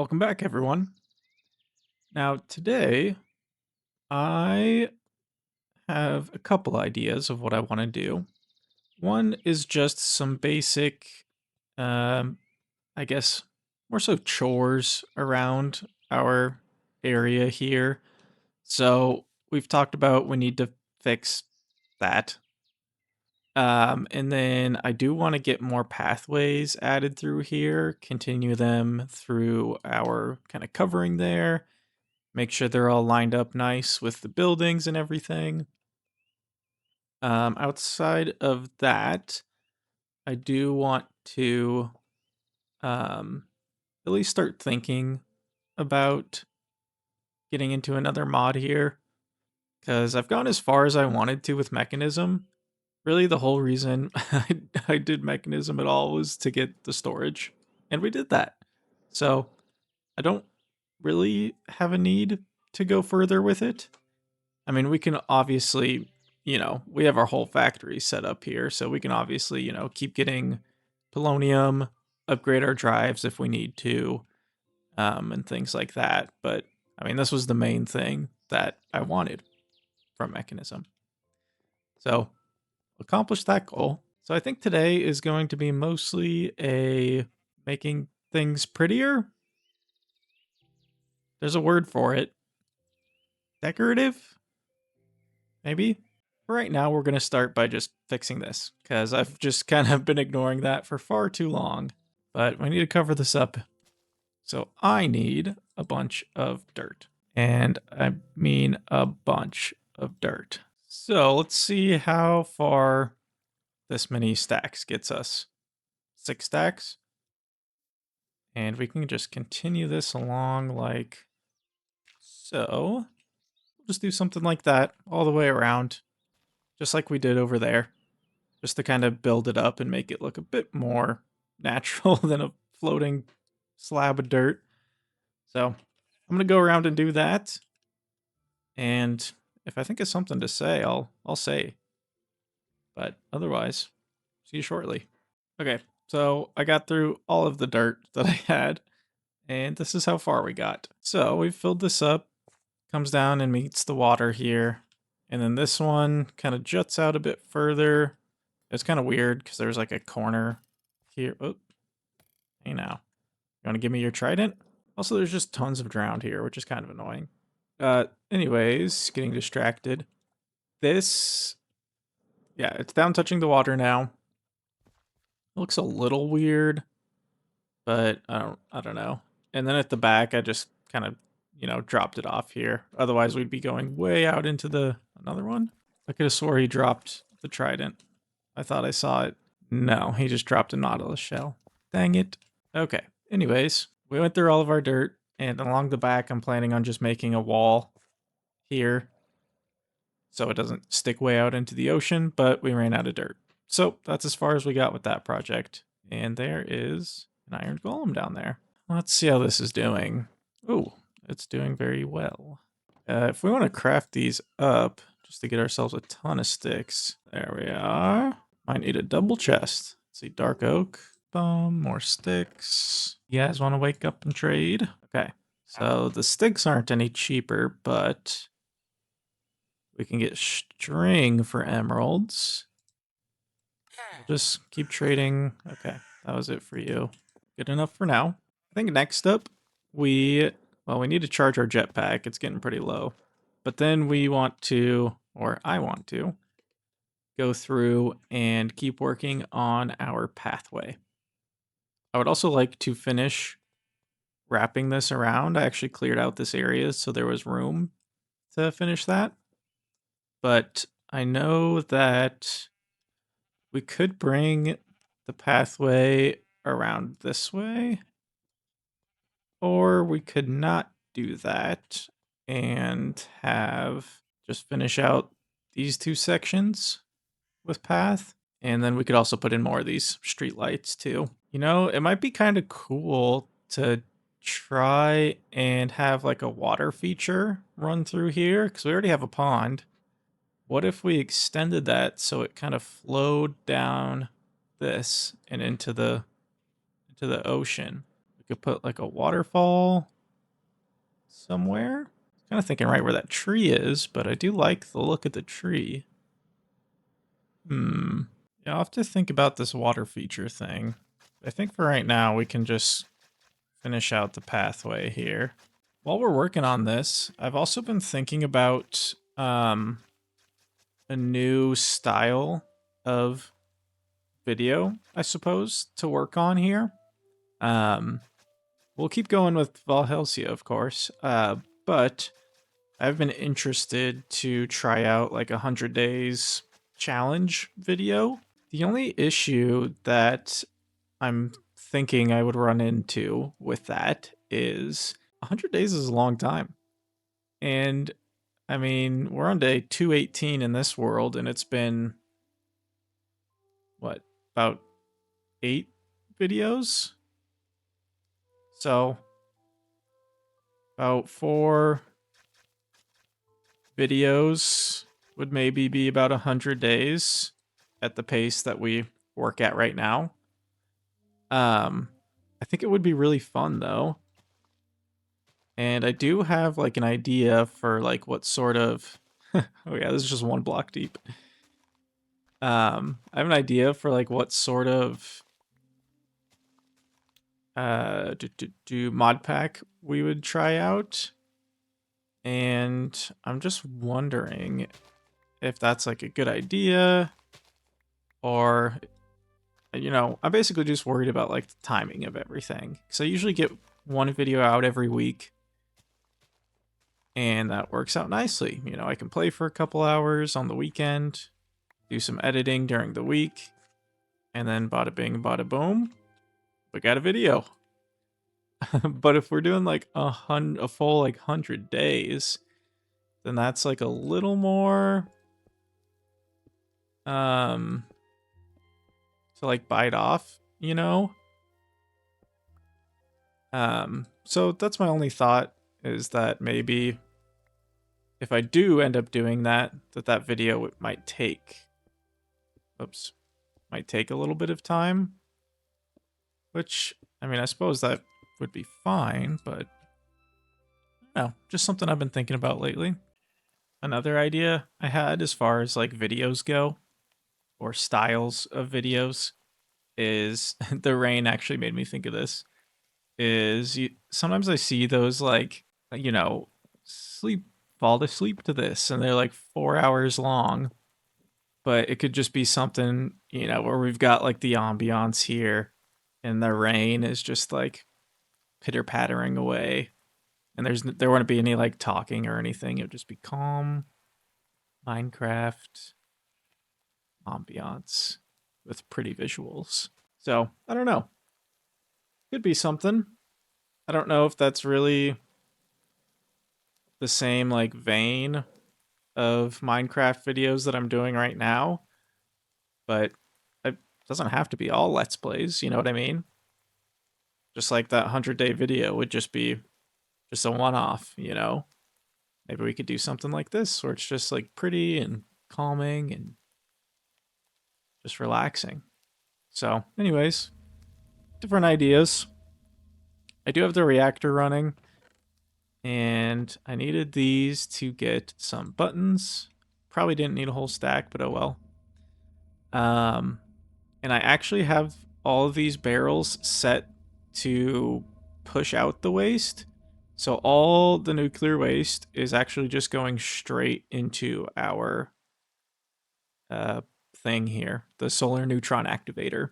Welcome back, everyone. Now, today I have a couple ideas of what I want to do. One is just some basic, um, I guess, more so chores around our area here. So, we've talked about we need to fix that. And then I do want to get more pathways added through here, continue them through our kind of covering there. Make sure they're all lined up nice with the buildings and everything. Outside of that, I do want to at least start thinking about getting into another mod here because I've gone as far as I wanted to with Mechanism. Really, the whole reason I did Mechanism at all was to get the storage, and we did that. So I don't really have a need to go further with it. I mean, we can obviously, we have our whole factory set up here, so we can obviously, keep getting polonium, upgrade our drives if we need to, and things like that. But I mean, this was the main thing that I wanted from Mechanism. So, accomplish that goal. So I think today is going to be mostly a making things prettier. There's a word for it. Decorative? Maybe? For right now, we're going to start by just fixing this, because I've just kind of been ignoring that for far too long. But we need to cover this up. So I need a bunch of dirt. And I mean a bunch of dirt. So let's see how far this many stacks gets us. 6 stacks. And we can just continue this along like so. We'll just do something like that all the way around, just like we did over there, just to kind of build it up and make it look a bit more natural than a floating slab of dirt. So I'm going to go around and do that. And if I think of something to say, I'll say. But otherwise, see you shortly. Okay, so I got through all of the dirt that I had, and this is how far we got. So we've filled this up, comes down and meets the water here. And then this one kind of juts out a bit further. It's kind of weird because there's like a corner here. Oh, hey now. You want to give me your trident? Also, there's just tons of drowned here, which is kind of annoying. Anyways, getting distracted. This, yeah, it's down touching the water now. It looks a little weird, but I don't know. And then at the back, I just kind of, dropped it off here. Otherwise, we'd be going way out into the another one. I could have swore he dropped the trident. I thought I saw it. No, he just dropped a nautilus shell. Dang it. Okay. Anyways, we went through all of our dirt, and along the back, I'm planning on just making a wall here so it doesn't stick way out into the ocean, but we ran out of dirt. So that's as far as we got with that project. And there is an iron golem down there. Let's see how this is doing. Oh, it's doing very well. If we want to craft these up, just to get ourselves a ton of sticks. There we are. Might need a double chest. Let's see, dark oak. Boom, more sticks. You guys want to wake up and trade? Okay, so the sticks aren't any cheaper, but we can get string for emeralds. We'll just keep trading. Okay, that was it for you. Good enough for now. I think next up, we need to charge our jetpack. It's getting pretty low. But then we want to, or I want to, go through and keep working on our pathway. I would also like to finish wrapping this around. I actually cleared out this area so there was room to finish that. But I know that we could bring the pathway around this way, or we could not do that and have just finish out these 2 sections with path. And then we could also put in more of these street lights too. It might be kind of cool to try and have like a water feature run through here because we already have a pond. What if we extended that so it kind of flowed down this and into the ocean? We could put like a waterfall somewhere. Kind of thinking right where that tree is, but I do like the look of the tree. Yeah, I'll have to think about this water feature thing. I think for right now, we can just finish out the pathway here. While we're working on this, I've also been thinking about a new style of video, I suppose, to work on here. We'll keep going with Valhelsia, of course, but I've been interested to try out like 100 days challenge video. The only issue that I'm thinking I would run into with that is 100 days is a long time. And I mean, we're on day 218 in this world, and it's been, what, about 8 videos? So, about 4 videos would maybe be about 100 days at the pace that we work at right now. I think it would be really fun though. And I do have like an idea for like what sort of oh yeah, this is just 1 block deep. I have an idea for like what sort of mod pack we would try out. And I'm just wondering if that's like a good idea, or you know, I'm basically just worried about like the timing of everything. So I usually get 1 video out every week, and that works out nicely. You know, I can play for a couple hours on the weekend, do some editing during the week, and then bada bing, bada boom, we got a video. But if we're doing like a full like 100 days, then that's like a little more to like bite off, you know? So that's my only thought, is that maybe if I do end up doing that, that video might take, might take a little bit of time, which, I mean, I suppose that would be fine, but no, just something I've been thinking about lately. Another idea I had as far as like videos go, or styles of videos, is the rain actually made me think of this. Sometimes I see those like, you know, fall asleep to this, and they're like 4 hours long, but it could just be something, you know, where we've got like the ambiance here, and the rain is just like pitter pattering away, and there wouldn't be any like talking or anything. It would just be calm Minecraft ambiance with pretty visuals. So I don't know. Could be something. I don't know if that's really the same like vein of Minecraft videos that I'm doing right now, but it doesn't have to be all Let's Plays, you know what I mean? Just like that 100-day video would just be just a one-off, you know? Maybe we could do something like this, where it's just like pretty and calming and just relaxing. So anyways, different ideas. I do have the reactor running, and I needed these to get some buttons. Probably didn't need a whole stack, but oh well. And I actually have all of these barrels set to push out the waste. So all the nuclear waste is actually just going straight into our thing here, the solar neutron activator.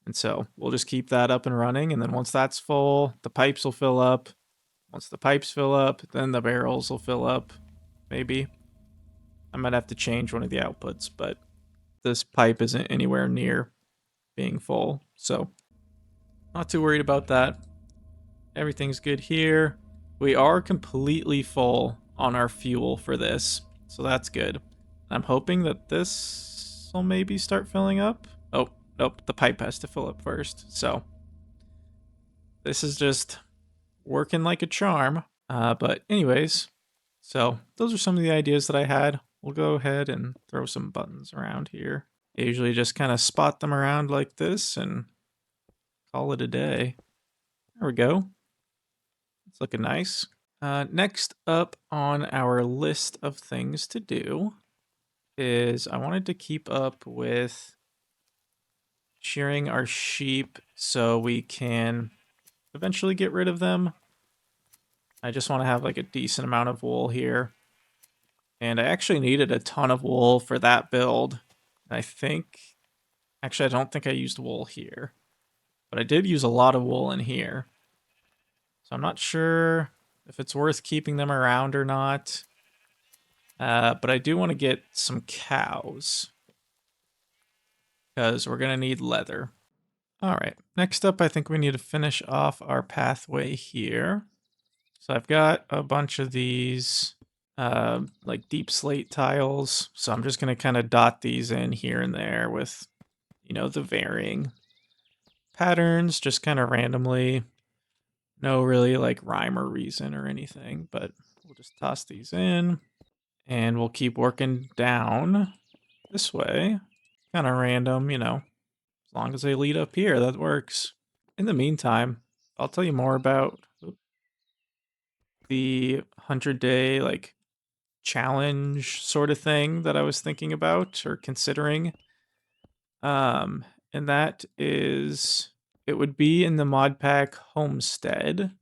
And so we'll just keep that up and running, and then once that's full, the pipes will fill up. Once the pipes fill up, then the barrels will fill up, maybe. I might have to change one of the outputs, but this pipe isn't anywhere near being full, so not too worried about that. Everything's good here. We are completely full on our fuel for this, so that's good. I'm hoping that this will maybe start filling up. Oh, nope, the pipe has to fill up first, so this is just working like a charm. But anyways, so those are some of the ideas that I had. We'll go ahead and throw some buttons around here. I usually just kind of spot them around like this and call it a day. There we go. It's looking nice. Next up on our list of things to do is I wanted to keep up with shearing our sheep so we can eventually get rid of them. I just want to have like a decent amount of wool here. And I actually needed a ton of wool for that build. I think, actually, I don't think I used wool here, but I did use a lot of wool in here. So I'm not sure if it's worth keeping them around or not. But I do want to get some cows because we're going to need leather. All right, next up, I think we need to finish off our pathway here. So I've got a bunch of these like deep slate tiles. So I'm just going to kind of dot these in here and there with, you know, the varying patterns, just kind of randomly. No really like rhyme or reason or anything, but we'll just toss these in and we'll keep working down this way. Kind of random, you know, as long as they lead up here, that works. In the meantime, I'll tell you more about the 100-day like challenge sort of thing that I was thinking about or considering. And that is, it would be in the mod pack Homestead,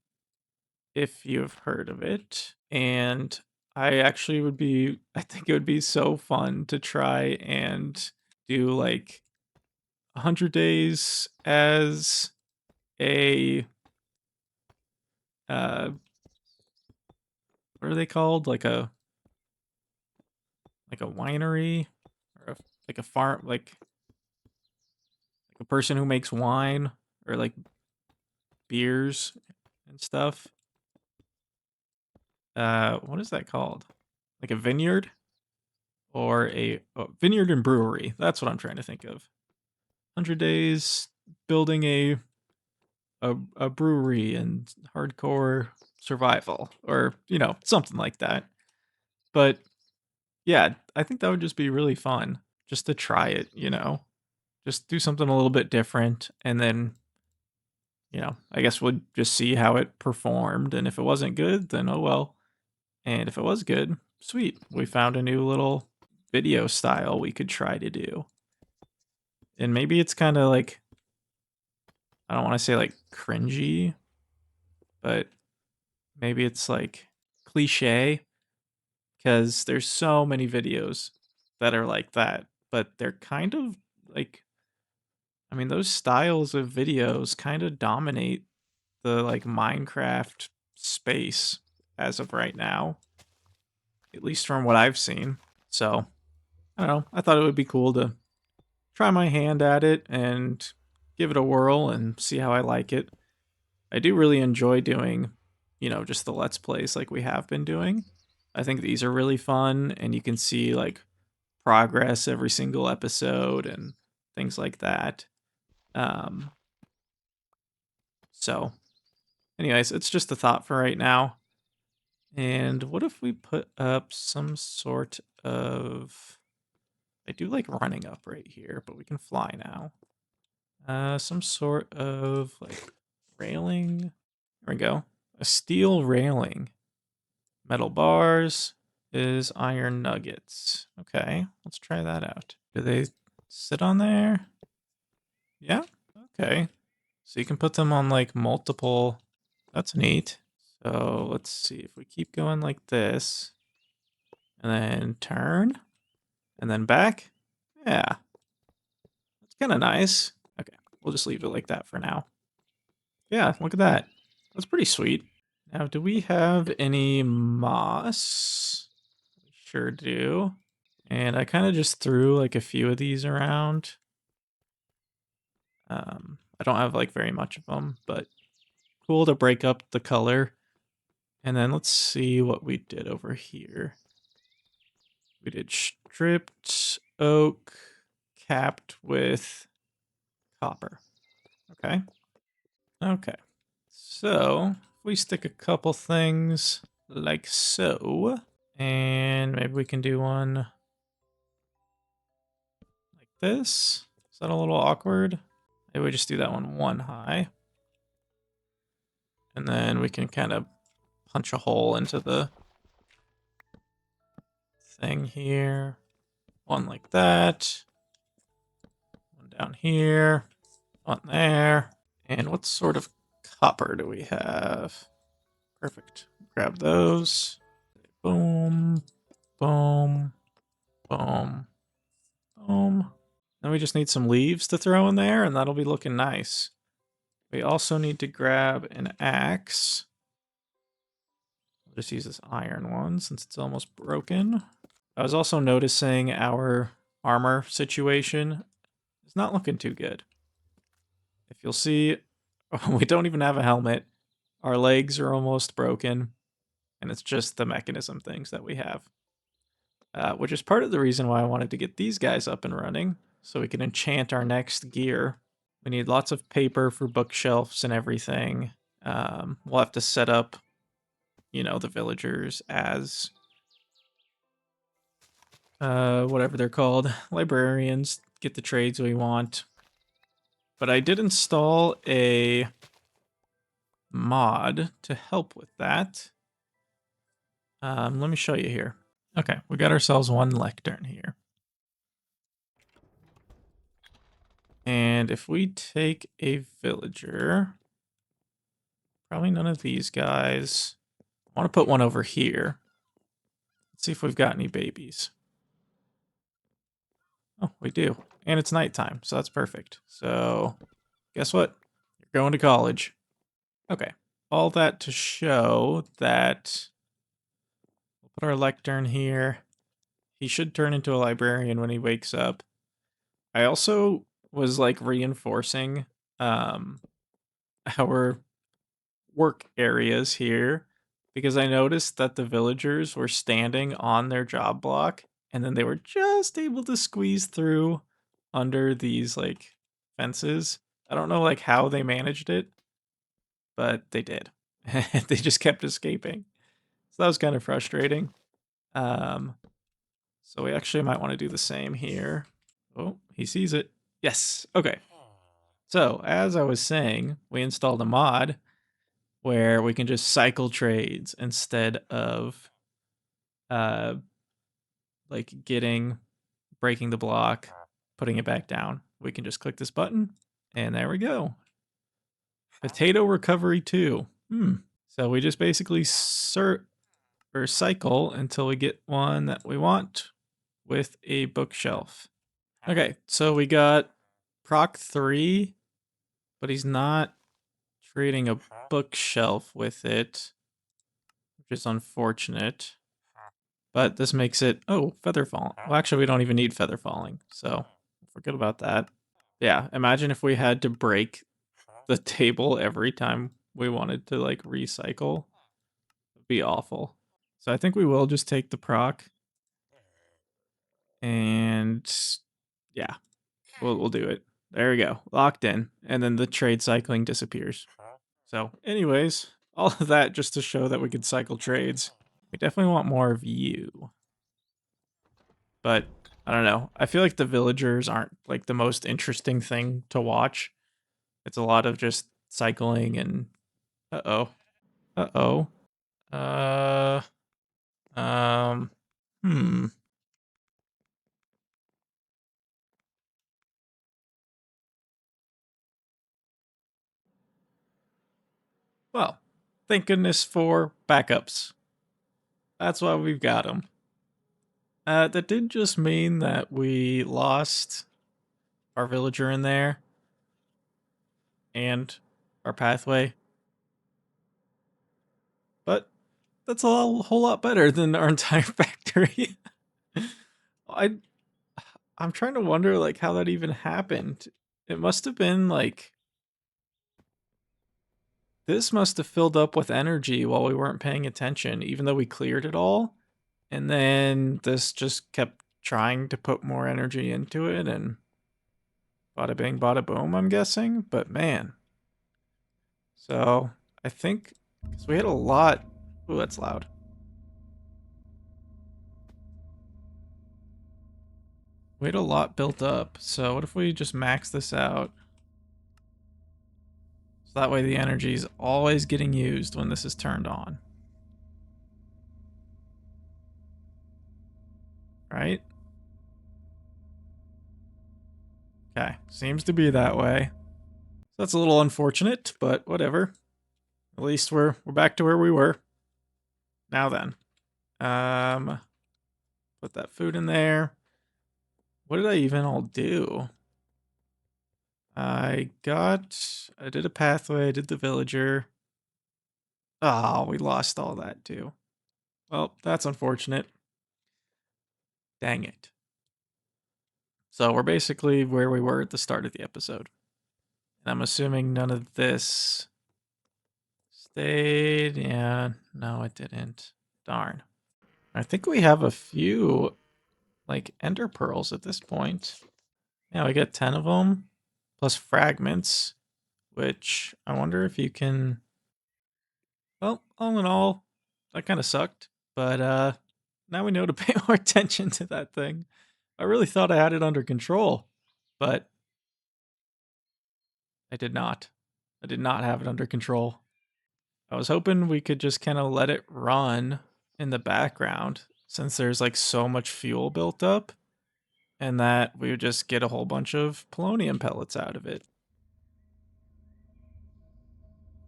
if you've heard of it. And I actually would be, I think it would be so fun to try and do like 100 days as a, what are they called? like a winery or like a farm, like a person who makes wine or like beers and stuff. What is that called? Like a vineyard or a vineyard and brewery. That's what I'm trying to think of. 100 days building a brewery and hardcore survival or, you know, something like that. But yeah, I think that would just be really fun just to try it, you know. Just do something a little bit different and then, you know, I guess we'll just see how it performed and if it wasn't good, then oh well. And if it was good, sweet. We found a new little video style we could try to do. And maybe it's kind of like, I don't want to say like cringy, but maybe it's like cliche because there's so many videos that are like that, but they're kind of like, I mean, those styles of videos kind of dominate the like Minecraft space as of right now, at least from what I've seen. So I don't know. I thought it would be cool to try my hand at it and give it a whirl and see how I like it. I do really enjoy doing, you know, just the Let's Plays like we have been doing. I think these are really fun and you can see like progress every single episode and things like that. Um, so, anyways, it's just a thought for right now. And what if we put up some sort of. I do like running up right here, but we can fly now. Some sort of like railing. There we go. A steel railing. Metal bars is iron nuggets. Okay, let's try that out. Do they sit on there? Yeah. Okay. So you can put them on like multiple. That's neat. So let's see if we keep going like this and then turn and then back. Yeah. That's kind of nice. Okay. We'll just leave it like that for now. Yeah, look at that. That's pretty sweet. Now, do we have any moss? We sure do. And I kind of just threw like a few of these around. I don't have like very much of them, but cool to break up the color. And then let's see what we did over here. We did stripped oak capped with copper. Okay. Okay. So if we stick a couple things like so, and maybe we can do one like this. Is that a little awkward? Maybe we just do that one high. And then we can kind of punch a hole into the thing here. One like that. One down here. One there. And what sort of copper do we have? Perfect. Grab those. Boom. Boom. Boom. Boom. Then we just need some leaves to throw in there, and that'll be looking nice. We also need to grab an axe. I'll just use this iron one since it's almost broken. I was also noticing our armor situation is not looking too good. If you'll see, we don't even have a helmet. Our legs are almost broken, and it's just the mechanism things that we have. Which is part of the reason why I wanted to get these guys up and running, so we can enchant our next gear. We need lots of paper for bookshelves and everything. We'll have to set up, the villagers as whatever they're called, librarians, get the trades we want. But I did install a mod to help with that. Let me show you here. Okay, we got ourselves one lectern here. And if we take a villager, probably none of these guys. I want to put one over here. Let's see if we've got any babies. Oh, we do. And it's nighttime, so that's perfect. So, guess what? You're going to college. Okay. All that to show that we'll put our lectern here. He should turn into a librarian when he wakes up. I also was reinforcing our work areas here because I noticed that the villagers were standing on their job block and then they were just able to squeeze through under these fences. I don't know how they managed it, but they did. They just kept escaping. So that was kind of frustrating. So we actually might want to do the same here. Oh, he sees it. Yes. Okay. So as I was saying, we installed a mod where we can just cycle trades instead of breaking the block, putting it back down. We can just click this button and there we go. Potato recovery 2. So we just basically cycle until we get one that we want with a bookshelf. Okay, so we got proc 3, but he's not trading a bookshelf with it, which is unfortunate. But this makes it, feather falling. Well, actually, we don't even need feather falling, so forget about that. Yeah, imagine if we had to break the table every time we wanted to recycle. It'd be awful. So I think we will just take the proc. And yeah, we'll do it. There we go. Locked in. And then the trade cycling disappears. So anyways, all of that just to show that we could cycle trades. We definitely want more of you. But I don't know. I feel like the villagers aren't the most interesting thing to watch. It's a lot of just cycling and uh-oh. Uh-oh. Hmm. Well, thank goodness for backups. That's why we've got them. That did just mean that we lost our villager in there and our pathway. But that's a whole lot better than our entire factory. I'm trying to wonder how that even happened. It must have been this must have filled up with energy while we weren't paying attention, even though we cleared it all. And then this just kept trying to put more energy into it, and bada bing, bada boom, I'm guessing. But man. So I think, because we had a lot. Ooh, that's loud. We had a lot built up. So what if we just max this out? So that way the energy is always getting used when this is turned on. Right? Okay, seems to be that way. So that's a little unfortunate, but whatever. At least we're back to where we were. Now then. Put that food in there. What did I even all do? I did a pathway, I did the villager. Oh, we lost all that too. Well, that's unfortunate. Dang it. So we're basically where we were at the start of the episode. And I'm assuming none of this stayed. Yeah, no, it didn't. Darn. I think we have a few, like, ender pearls at this point. Yeah, we got 10 of them, plus fragments, which I wonder if you can... Well, all in all, that kind of sucked. But now we know to pay more attention to that thing. I really thought I had it under control, but I did not. I did not have it under control. I was hoping we could just kind of let it run in the background since there's like so much fuel built up, and that we would just get a whole bunch of polonium pellets out of it.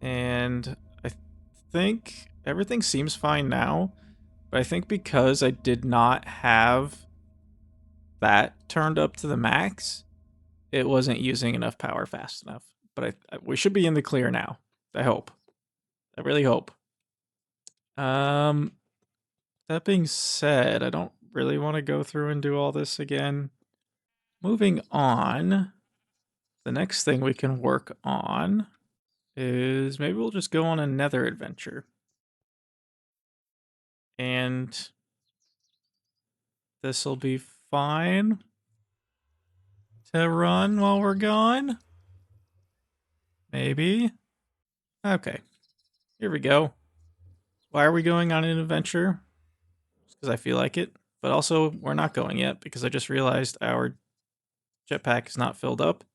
And I think everything seems fine now, but I think because I did not have that turned up to the max, it wasn't using enough power fast enough. But we should be in the clear now. I hope. I really hope. That being said, I don't really want to go through and do all this again. Moving on, the next thing we can work on is maybe we'll just go on a nether adventure. And this will be fine to run while we're gone. Maybe. Okay. Here we go. Why are we going on an adventure? Just because I feel like it. But also, we're not going yet because I just realized our jetpack is not filled up.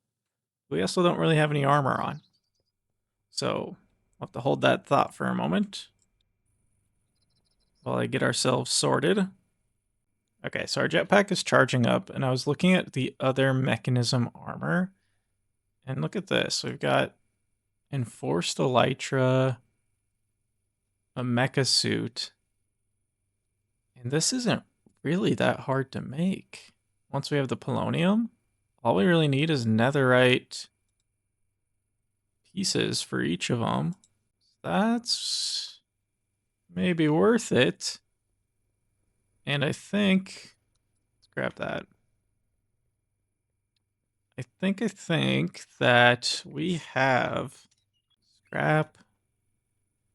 We also don't really have any armor on. So, we'll have to hold that thought for a moment while I get ourselves sorted. Okay, so our jetpack is charging up, and I was looking at the other Mekanism armor. And look at this. We've got Enforced Elytra, a Meka Suit. And this isn't really that hard to make. Once we have the polonium, all we really need is netherite pieces for each of them. That's maybe worth it. And I think, let's grab that. I think that we have scrap,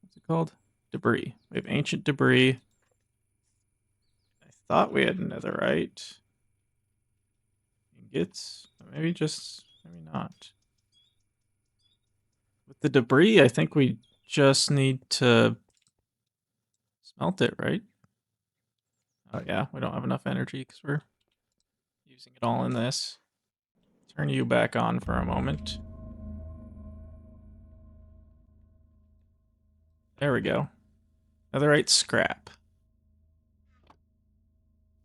what's it called? Debris. We have ancient debris. I thought we had netherite ingots. Maybe not. With the debris, I think we just need to smelt it, right? Oh yeah, we don't have enough energy because we're using it all in this. Turn you back on for a moment. There we go. Netherite scrap.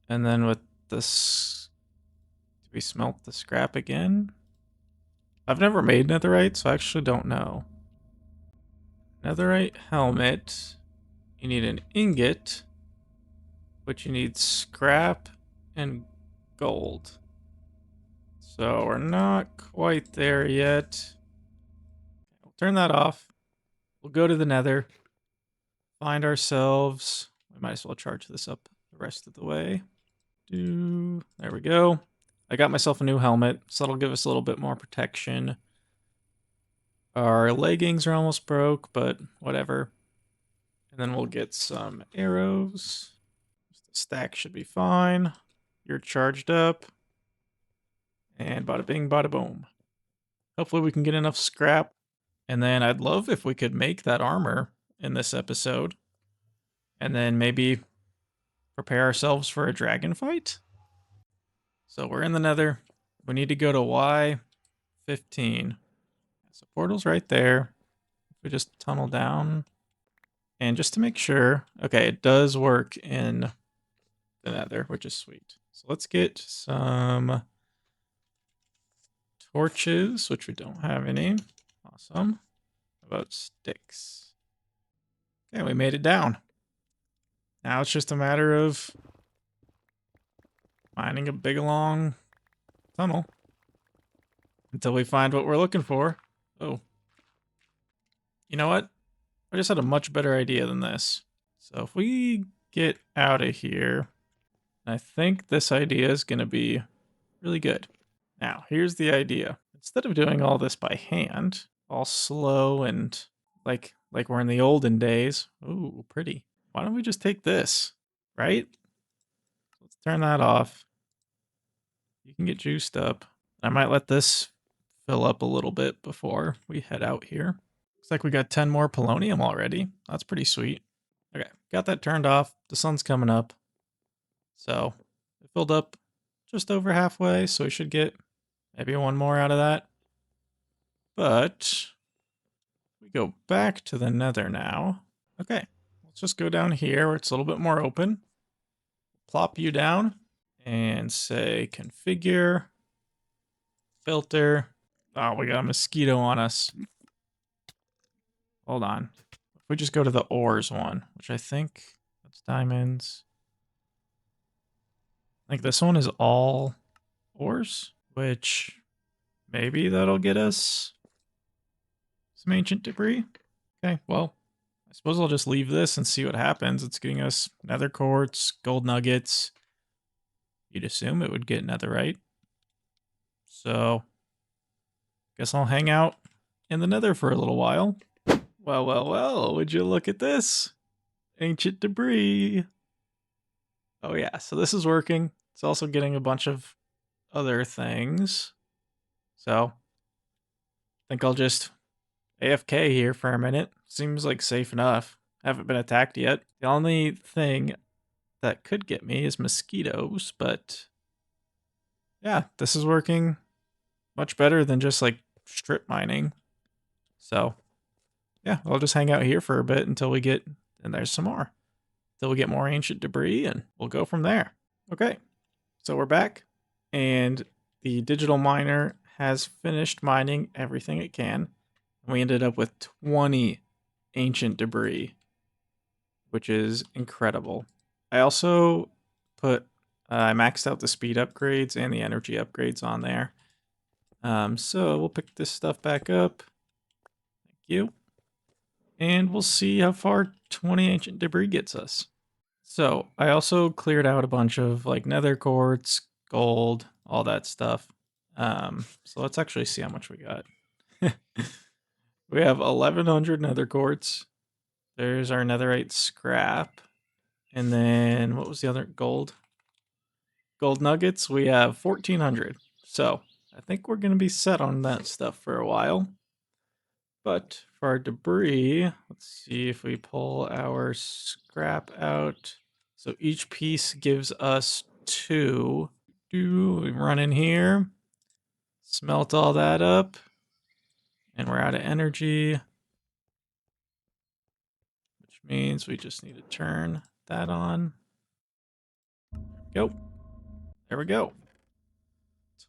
And then with this, do we smelt the scrap again? I've never made netherite, so I actually don't know. Netherite helmet. You need an ingot, but you need scrap and gold. So we're not quite there yet. We'll turn that off. We'll go to the nether. Find ourselves. We might as well charge this up the rest of the way. There we go. I got myself a new helmet, so that'll give us a little bit more protection. Our leggings are almost broke, but whatever. And then we'll get some arrows. The stack should be fine. You're charged up. And bada bing, bada boom. Hopefully we can get enough scrap. And then I'd love if we could make that armor in this episode. And then maybe prepare ourselves for a dragon fight. So we're in the nether. We need to go to Y15. So portal's right there. We just tunnel down. And just to make sure, okay, it does work in the nether, which is sweet. So let's get some torches, which we don't have any. Awesome. How about sticks? Okay, we made it down. Now it's just a matter of finding a big long tunnel until we find what we're looking for. Oh. You know what? I just had a much better idea than this. So if we get out of here, I think this idea is going to be really good. Now, here's the idea. Instead of doing all this by hand, all slow and like we're in the olden days. Ooh, pretty. Why don't we just take this, right? Let's turn that off. You can get juiced up. I might let this fill up a little bit before we head out here. Looks like we got 10 more polonium already. That's pretty sweet. Okay, got that turned off. The sun's coming up. So it filled up just over halfway, so we should get maybe one more out of that. But we go back to the nether now. Okay, let's just go down here where it's a little bit more open. Plop you down and say configure, filter. Oh, we got a mosquito on us. Hold on. If we just go to the ores one, which I think that's diamonds. I think this one is all ores, which maybe that'll get us some ancient debris. Okay, well, I suppose I'll just leave this and see what happens. It's getting us nether quartz, gold nuggets. You'd assume it would get netherite. So, guess I'll hang out in the nether for a little while. Well, well, well, would you look at this? Ancient debris. Oh yeah, so this is working. It's also getting a bunch of other things. So, I think I'll just AFK here for a minute. Seems like safe enough. Haven't been attacked yet. The only thing that could get me is mosquitoes, but yeah, this is working much better than just like strip mining. So yeah, I'll just hang out here for a bit until we get, and there's some more. Until we get more ancient debris and we'll go from there. Okay, so we're back and the digital miner has finished mining everything it can. We ended up with 20 ancient debris, which is incredible. I also put, I maxed out the speed upgrades and the energy upgrades on there. So we'll pick this stuff back up. Thank you. And we'll see how far 20 ancient debris gets us. So I also cleared out a bunch of like nether quartz, gold, all that stuff. So let's actually see how much we got. We have 1100 nether quartz. There's our netherite scrap. And then what was the other gold? Gold nuggets, we have 1400. So I think we're going to be set on that stuff for a while. But for our debris, let's see if we pull our scrap out. So each piece gives us 2. We run in here, smelt all that up, and we're out of energy, which means we just need to turn that on. Go. There we go.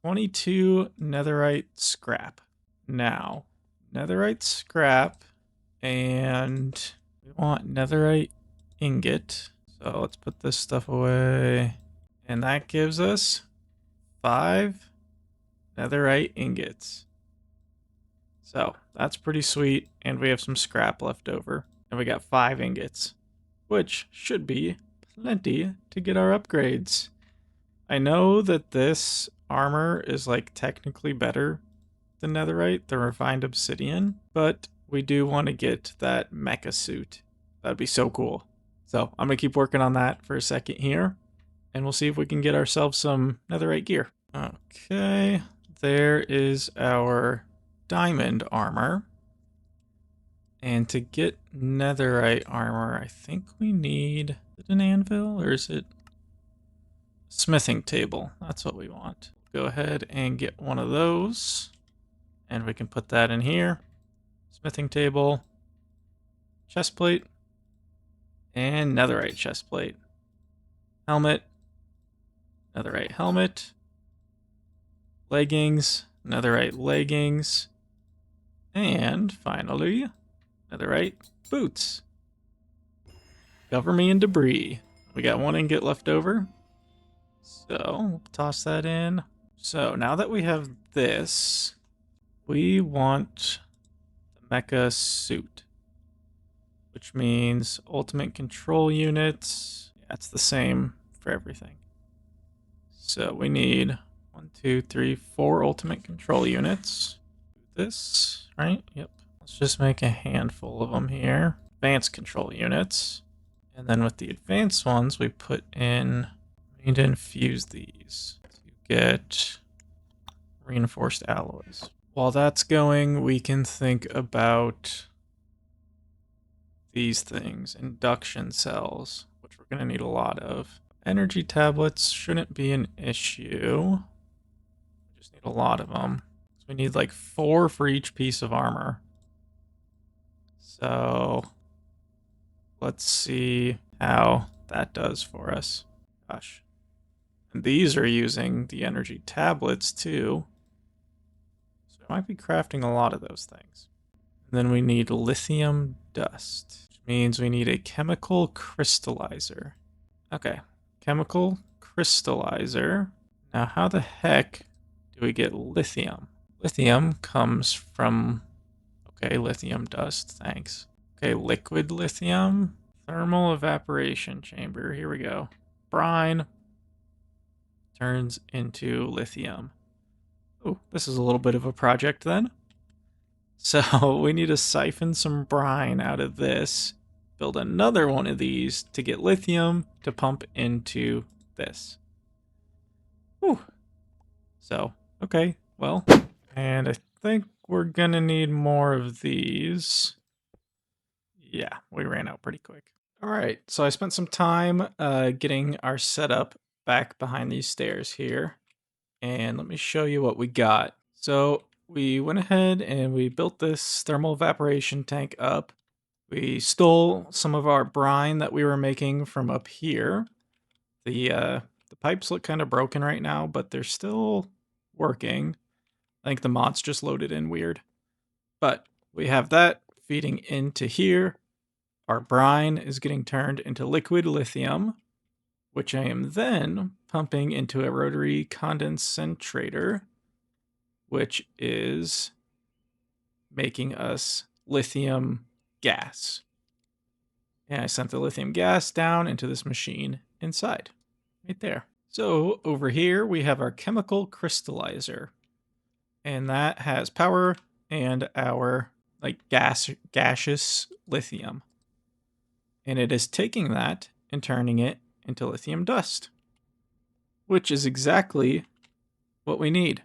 22 netherite scrap. Now, netherite scrap, and we want netherite ingot. So let's put this stuff away. And that gives us 5 netherite ingots. So that's pretty sweet. And we have some scrap left over. And we got 5 ingots, which should be plenty to get our upgrades. I know that this armor is like technically better than netherite, the refined obsidian, but we do want to get that Meka Suit. That'd be so cool. So I'm going to keep working on that for a second here, and we'll see if we can get ourselves some netherite gear. Okay, there is our diamond armor. And to get netherite armor, I think we need, is it an anvil or is it smithing table? That's what we want. Go ahead and get one of those. And we can put that in here. Smithing table. chest plate, and netherite chest plate. Helmet, netherite helmet, leggings, netherite leggings, and finally, netherite boots. Cover me in debris. We got 1 ingot left over, so we'll toss that in. So now that we have this, we want the Meka Suit, which means ultimate control units. Yeah, it's the same for everything. So we need 1, 2, 3, 4 ultimate control units. This, right? Yep. Let's just make a handful of them here. Advanced control units. And then with the advanced ones, we need to infuse these to get reinforced alloys. While that's going, we can think about these things, induction cells, which we're going to need a lot of. Energy tablets shouldn't be an issue. We just need a lot of them. So we need like 4 for each piece of armor. So let's see how that does for us. Gosh. And these are using the energy tablets too. So I might be crafting a lot of those things. And then we need lithium dust, which means we need a chemical crystallizer. Okay, chemical crystallizer. Now how the heck do we get lithium? Lithium comes from, okay, lithium dust, thanks. Okay, liquid lithium, thermal evaporation chamber, here we go. Brine turns into lithium. Oh, this is a little bit of a project then. So we need to siphon some brine out of this, build another one of these to get lithium to pump into this. Whew. So, okay, well, and I think we're gonna need more of these. Yeah, we ran out pretty quick. All right, so I spent some time getting our setup back behind these stairs here. And let me show you what we got. So we went ahead and we built this thermal evaporation tank up. We stole some of our brine that we were making from up here. The pipes look kind of broken right now, but they're still working. I think the mods just loaded in weird. But we have that feeding into here. Our brine is getting turned into liquid lithium, which I am then pumping into a rotary condensator, which is making us lithium gas. And I sent the lithium gas down into this machine inside, right there. So over here, we have our chemical crystallizer, and that has power and our gaseous lithium. And it is taking that and turning it into lithium dust, which is exactly what we need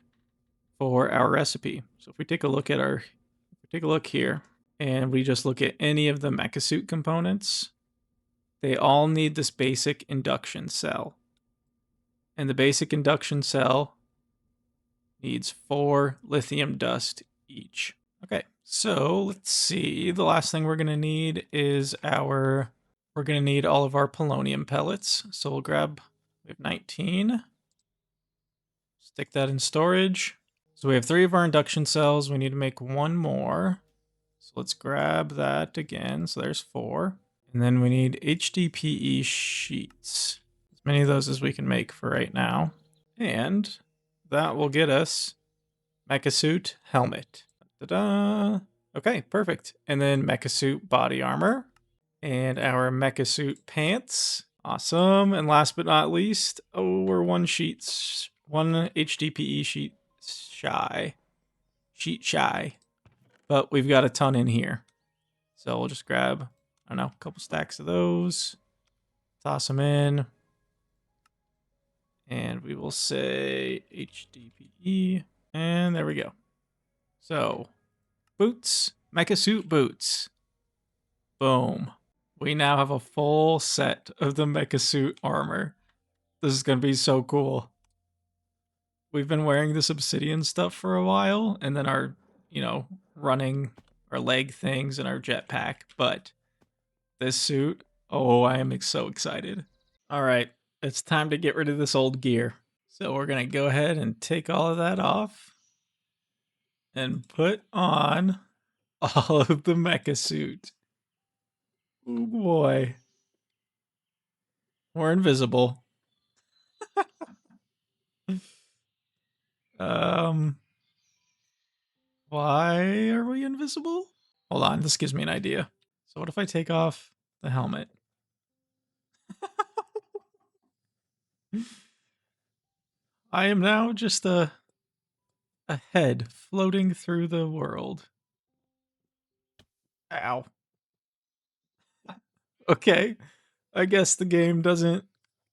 for our recipe. So if we take a look at here, and we just look at any of the Meka Suit components, they all need this basic induction cell. And the basic induction cell needs 4 lithium dust each. Okay, so let's see. The last thing we're gonna need is we're gonna need all of our polonium pellets. So we have 19. Stick that in storage. So we have 3 of our induction cells. We need to make 1 more. So let's grab that again. So there's 4. And then we need HDPE sheets. As many of those as we can make for right now. And that will get us Meka Suit helmet. Ta-da! Okay, perfect. And then Meka Suit body armor. And our Meka Suit pants. Awesome. And last but not least, we're 1 HDPE sheet shy. But we've got a ton in here. So we'll just grab, I don't know, a couple stacks of those. Toss them in. And we will say HDPE. And there we go. So, boots. Meka Suit boots. Boom. We now have a full set of the Meka Suit armor. This is going to be so cool. We've been wearing this obsidian stuff for a while, and then running our leg things and our jetpack, but This suit. Oh, I am so excited. All right, it's time to get rid of this old gear. So we're going to go ahead and take all of that off and put on all of the Meka Suit. Oh boy. We're invisible. um, why are we invisible? Hold on, this gives me an idea. So what if I take off the helmet? I am now just a head floating through the world. Ow. Okay. I guess the game doesn't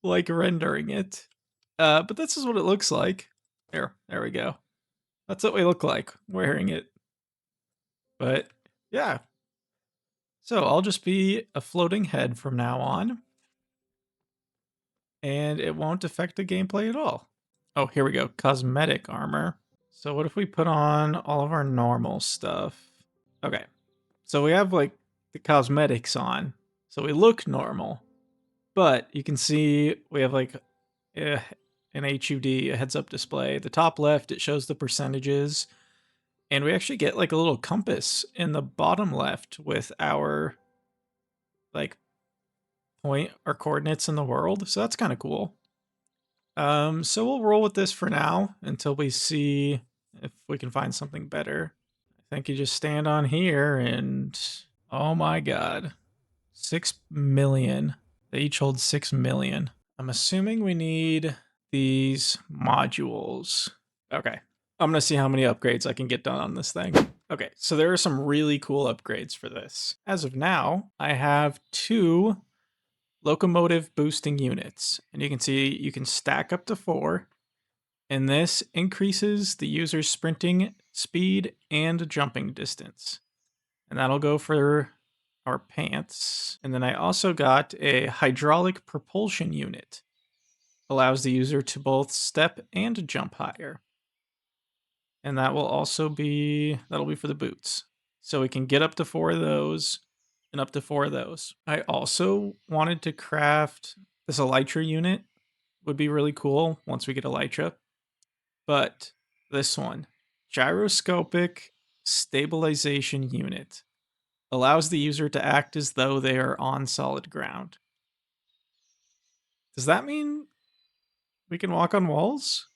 like rendering it. But this is what it looks like. There we go. That's what we look like wearing it. But yeah. So I'll just be a floating head from now on. And it won't affect the gameplay at all. Oh, here we go. Cosmetic armor. So what if we put on all of our normal stuff? Okay. So we have like the cosmetics on. So we look normal. But you can see we have like an HUD, a heads up display. The top left, it shows the percentages. And we actually get like a little compass in the bottom left with our like point or coordinates in the world. So that's kind of cool. So we'll roll with this for now until we see if we can find something better. I think you just stand on here and oh my god. 6 million. They each hold 6 million. I'm assuming we need these modules. Okay. I'm going to see how many upgrades I can get done on this thing. Okay, so there are some really cool upgrades for this. As of now, I have 2 locomotive boosting units. And you can see you can stack up to 4. And this increases the user's sprinting speed and jumping distance. And that'll go for our pants. And then I also got a hydraulic propulsion unit. Allows the user to both step and jump higher. And that will also be, that'll be for the boots. So we can get up to 4 of those and up to 4 of those. I also wanted to craft this elytra unit. Would be really cool once we get elytra. But this one, gyroscopic stabilization unit, allows the user to act as though they are on solid ground. Does that mean we can walk on walls?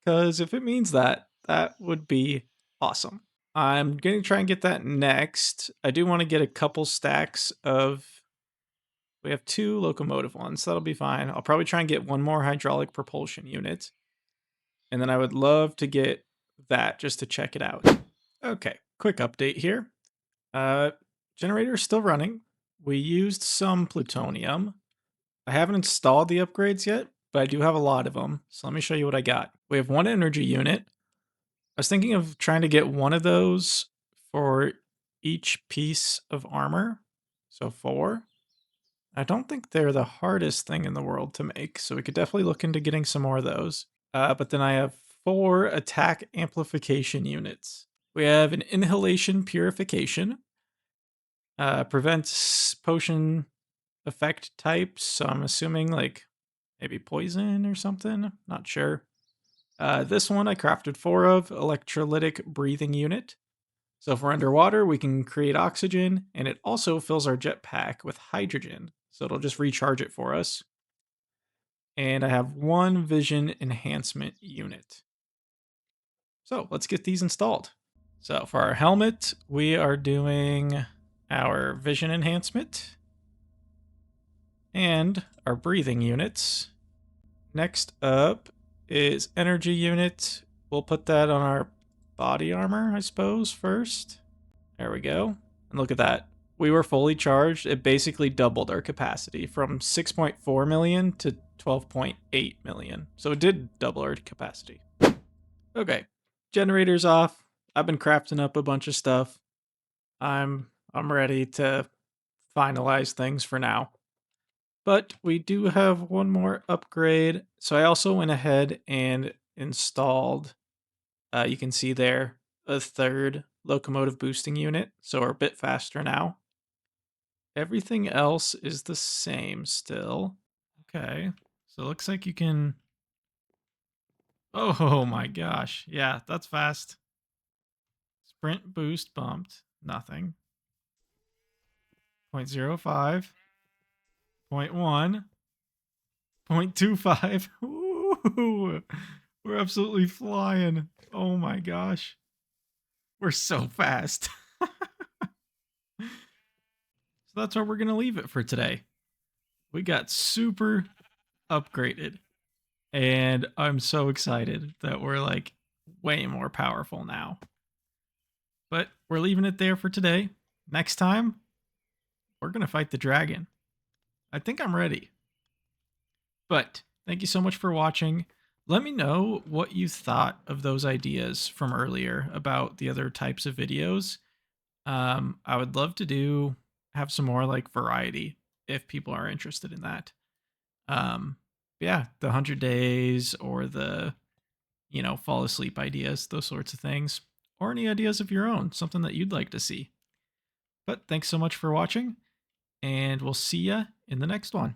Because if it means that, that would be awesome. I'm going to try and get that next. I do want to get a couple stacks of... We have 2 locomotive ones, so that'll be fine. I'll probably try and get 1 more hydraulic propulsion unit. And then I would love to get that just to check it out. Okay, quick update here. Generator is still running. We used some plutonium. I haven't installed the upgrades yet, but I do have a lot of them. So let me show you what I got. We have 1 energy unit. I was thinking of trying to get 1 of those for each piece of armor. So 4. I don't think they're the hardest thing in the world to make, so we could definitely look into getting some more of those. But then I have 4 attack amplification units. We have an inhalation purification. Prevents potion effect types, so I'm assuming like maybe poison or something. Not sure. This one I crafted 4 of, electrolytic breathing unit. So if we're underwater, we can create oxygen, and it also fills our jetpack with hydrogen. So it'll just recharge it for us. And I have 1 vision enhancement unit. So let's get these installed. So for our helmet, we are doing our vision enhancement and our breathing units. Next up is energy unit. We'll put that on our body armor, I suppose, first. There we go. And look at that. We were fully charged. It basically doubled our capacity from 6.4 million to 12.8 million. So it did double our capacity. Okay, generator's off. I've been crafting up a bunch of stuff. I'm ready to finalize things for now. But we do have 1 more upgrade. So I also went ahead and installed, you can see there, a 3rd locomotive boosting unit. So we're a bit faster now. Everything else is the same still. Okay. So it looks like you can... Oh my gosh. Yeah, that's fast. Sprint boost bumped. Nothing. 0.05. 0.1. 0.25. Ooh, we're absolutely flying. Oh my gosh. We're so fast. So that's where we're going to leave it for today. We got super upgraded. And I'm so excited that we're like way more powerful now. But we're leaving it there for today. Next time, we're going to fight the dragon. I think I'm ready. But thank you so much for watching. Let me know what you thought of those ideas from earlier about the other types of videos. I would love to have some more like variety if people are interested in that. Um, yeah, the 100 days or the, fall asleep ideas, those sorts of things, or any ideas of your own, something that you'd like to see. But thanks so much for watching, and we'll see ya in the next one.